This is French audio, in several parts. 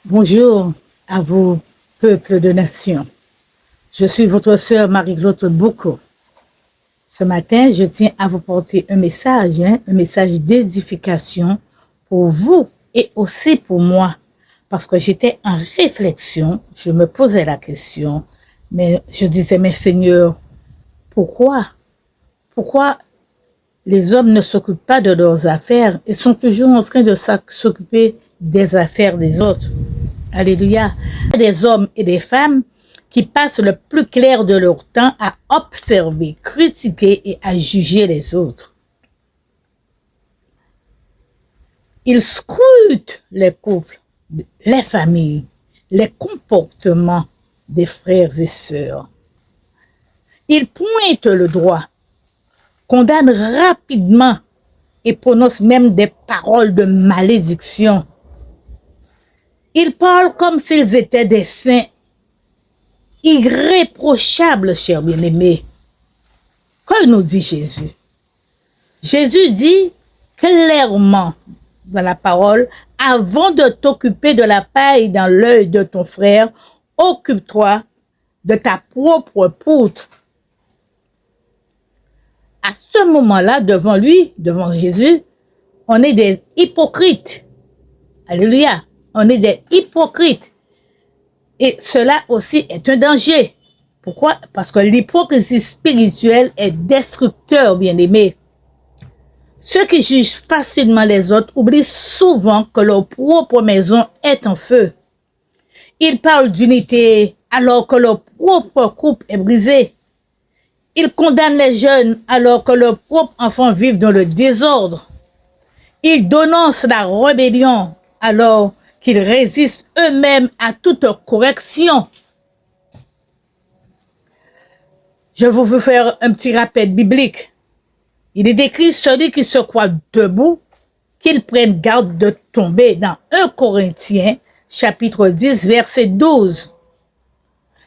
Bonjour à vous, peuple de nation. Je suis votre sœur Marie-Claude Boucault. Ce matin, je tiens à vous porter un message d'édification pour vous et aussi pour moi. Parce que j'étais en réflexion, je me posais la question, mais je disais, mais Seigneur, pourquoi les hommes ne s'occupent pas de leurs affaires et sont toujours en train de s'occuper des affaires des autres? Alléluia. Des hommes et des femmes qui passent le plus clair de leur temps à observer, critiquer et à juger les autres. Ils scrutent les couples, les familles, les comportements des frères et sœurs. Ils pointent le doigt, condamnent rapidement et prononcent même des paroles de malédiction. Ils parlent comme s'ils étaient des saints irréprochables, chers bien-aimés. Que nous dit Jésus? Jésus dit clairement dans la parole, avant de t'occuper de la paille dans l'œil de ton frère, occupe-toi de ta propre poutre. À ce moment-là, devant lui, devant Jésus, on est des hypocrites. Alléluia. On est des hypocrites. Et cela aussi est un danger. Pourquoi? Parce que l'hypocrisie spirituelle est destructeur, bien-aimés. Ceux qui jugent facilement les autres oublient souvent que leur propre maison est en feu. Ils parlent d'unité alors que leur propre couple est brisé. Ils condamnent les jeunes alors que leurs propres enfants vivent dans le désordre. Ils dénoncent la rébellion alors qu'ils résistent eux-mêmes à toute correction. Je veux faire un petit rappel biblique. Il est décrit celui qui se croit debout, qu'il prenne garde de tomber dans 1 Corinthiens, chapitre 10, verset 12.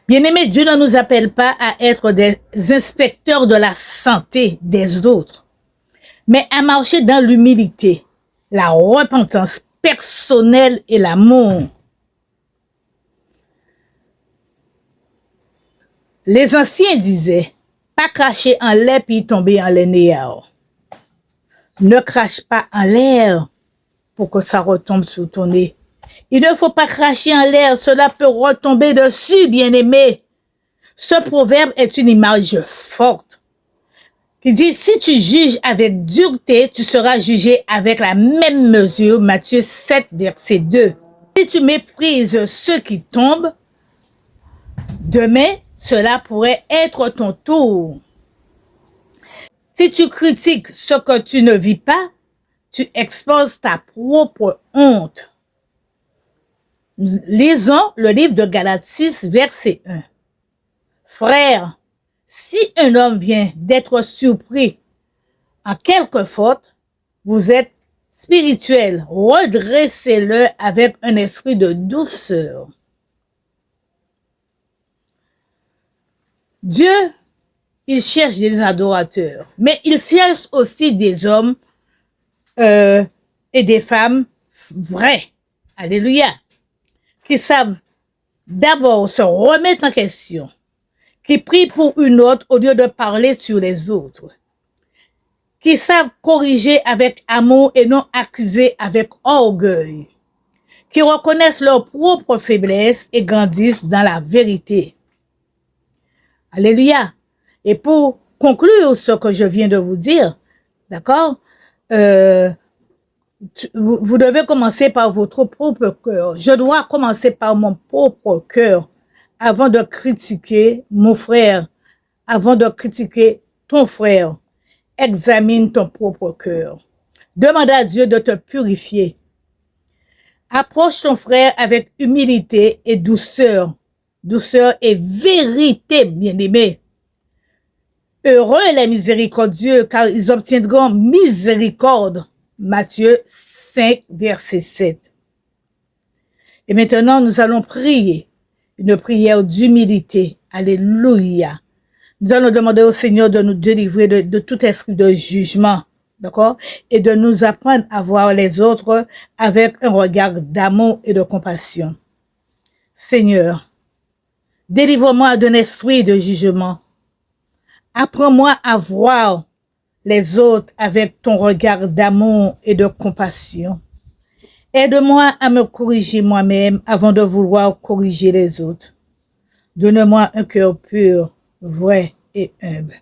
Bien-aimés, Dieu ne nous appelle pas à être des inspecteurs de la santé des autres, mais à marcher dans l'humilité, la repentance personnelle et l'amour. Les anciens disaient, pas cracher en l'air puis tomber en l'air. Ne crache pas en l'air pour que ça retombe sur ton nez. Il ne faut pas cracher en l'air, cela peut retomber dessus, bien-aimé. Ce proverbe est une image forte qui dit, si tu juges avec dureté, tu seras jugé avec la même mesure. Matthieu 7, verset 2. Si tu méprises ceux qui tombent, demain, cela pourrait être ton tour. Si tu critiques ce que tu ne vis pas, tu exposes ta propre honte. Lisons le livre de Galates 6, verset 1. Frères, si un homme vient d'être surpris en quelque faute, vous êtes spirituel, redressez-le avec un esprit de douceur. Dieu, il cherche des adorateurs, mais il cherche aussi des hommes et des femmes vrais. Alléluia. Qui savent d'abord se remettre en question, qui prient pour une autre au lieu de parler sur les autres, qui savent corriger avec amour et non accuser avec orgueil, qui reconnaissent leurs propres faiblesses et grandissent dans la vérité. Alléluia. Et pour conclure ce que je viens de vous dire, d'accord, vous devez commencer par votre propre cœur. Je dois commencer par mon propre cœur avant de critiquer mon frère, avant de critiquer ton frère. Examine ton propre cœur. Demande à Dieu de te purifier. Approche ton frère avec humilité et douceur. Douceur et vérité, bien-aimés. Heureux les miséricordieux, car ils obtiendront miséricorde. Matthieu 5, verset 7. Et maintenant, nous allons prier une prière d'humilité. Alléluia. Nous allons demander au Seigneur de nous délivrer de tout esprit de jugement, d'accord? Et de nous apprendre à voir les autres avec un regard d'amour et de compassion. Seigneur, délivre-moi d'un esprit de jugement. Apprends-moi à voir les autres avec ton regard d'amour et de compassion. Aide-moi à me corriger moi-même avant de vouloir corriger les autres. Donne-moi un cœur pur, vrai et humble.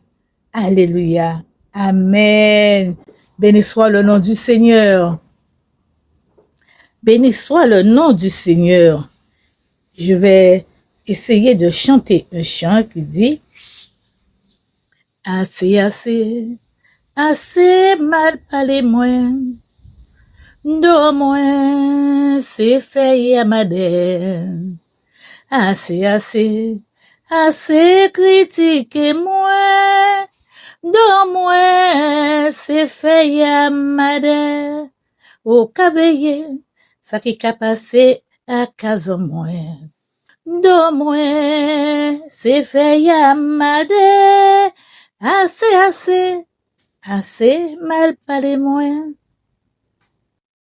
Alléluia. Amen. Béni soit le nom du Seigneur. Béni soit le nom du Seigneur. Je vais essayer de chanter un chant qui dit assez, assez, assez mal parlé moins. Do moins, c'est fait à madame. Assez, assez, assez critiqué moins. Do moins, c'est fait à madame. Au cavalier, ça qui a passé à case moins. Do moins, c'est fait à madame. Assez, assez, assez mal parlé moins.